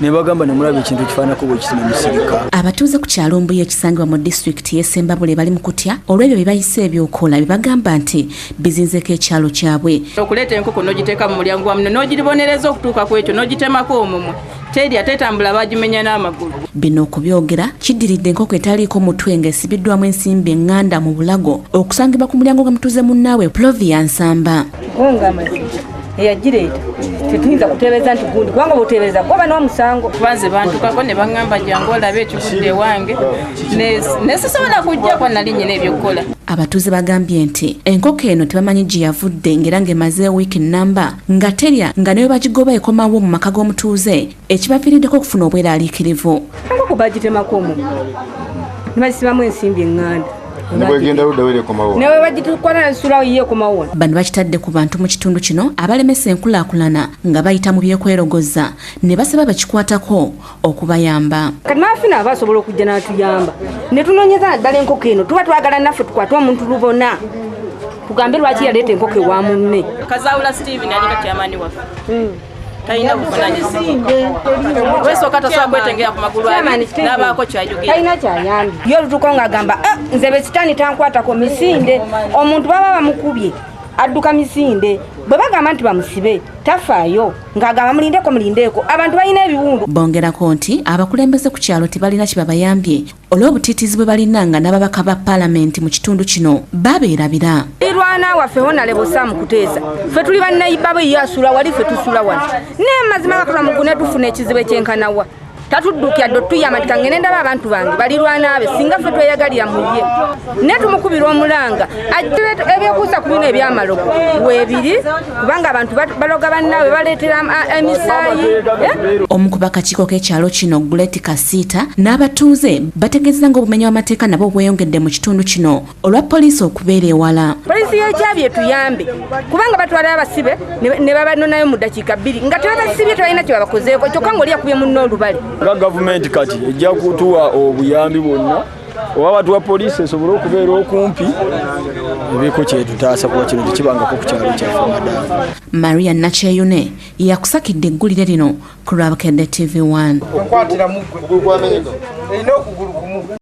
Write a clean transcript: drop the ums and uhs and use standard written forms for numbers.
ne bagamba ne mulabe ekintu kifaanako bwe kisima musirika. Abatuuze ku kyalo Mbuye ekisangibwa mu disitulikiti y'e Ssembabule bali mu kutya olw'ebyo bye bayise ebyokola bye bagamba nti bizinzeko ekyalo kyabwe. Okuleeta enkoko n'ogiteeka mu mulyango wamu n'ogiribonereza okutuuka ku ekyo n'ogitemako omumwa terya tetambula bagimenya n'amagulu. Bino okubyogera kiddiridde enkoko etaliiko mutwe ng'esibiddwamu ensimbi eŋŋanda mu bulago okusangibwa ku mulyango gwa mutuuze munnaabwe Plovia Nsamba. Eyagireeta tetuyinza kutereeza nti gundi kubanga bw'otereeza goba n'omusango. Banze bantukako ne baŋŋamba jangu olabe ekigudde wange ne sisobola kujjako nali nnyina ebyokukola. Abatuuze bagambye nti enkoko eno tebamanyi gye yavudde ng'era ng'emaze wiiki nnamba nga terya nga nayo bagigoba ekomawo mu maka g'omutuuze ekibaviiriddeko okufuna obweraliikirivu. Enkoko bagitemako omumwa ne bagisibamu ensimbi eŋŋanda. Bano bakitadde ku bantu mu kitundu kino abalemesa enkulaakulana nga bayita mu byekwerogoza ne basaba bakikwatako okubayamba. Kati mafina abasobola okujja n'atuyamba ne tunoonyeza naddala enkoko eno tuba twagala naffe tukwate omuntu lubona tugambe lwaki yaleeta enkoko ewa munne. Kazaawula Steven alinga kyamaani waffe talina buvunaanyizibwa wesooka tasobola kwetengera ku magulu n'abaako kyayogera talina kyayambi ye olutuuka ng'agamba nze be sitaani tankwatako misinde omuntu baba bamukubye adduka misinde bwe bagamba nti bamusibe tafaayo ng'agamba mulindeeko abantu balina ebiwundu. Bongerako nti abakulembeze ku kyalo tebalina kibabayambye olw'obutiitiizi bwe balina nga n'ababaka ba paalamenti mu kitundu kino babeerabira. Irwana waffe honalebo Sam Kuteesa ffe tuli bannayiba be yasula wali ffe tusula wano naye mazima bakatula mugune tufuna ekizibu ekyenkanawa tatuddukya ddo tuyama tikangene ndaba abantu bange balirwana abe singa ffe tweyagalira muye ne tumukubira omulanga ebyokuusa ku bino ebyamalogo weebiri kubanga abantu baloga bannaabwe baleetera emisaayi. Omu ku bakakiiko k'ekyalo kino Guleti Kasiita n'abatuuze bategeezeza ng'obumenyi bw'amateeka nabwo bweyongedde mu kitundu kino olwa poliisi okubeera ewala. Poliisi y'ekyabi etuyambe kubanga batwala abasibe ne babanonayo mu ddakiika 2 nga tebabasibye tebalina kye babakozeeko kyokka ng'oli yakubye munno olubale. Nga gavumenti kati ejja kutuwa obuyambi bwonna oba batuwa poliisi esobole okubeera okumpi ebiiko kyetutaasa kuba kino tekibangako ku kyalo kyaffe madala. Maria Nakyeyune yakusakidde eggulire lino ku lwa Bukedde TV1.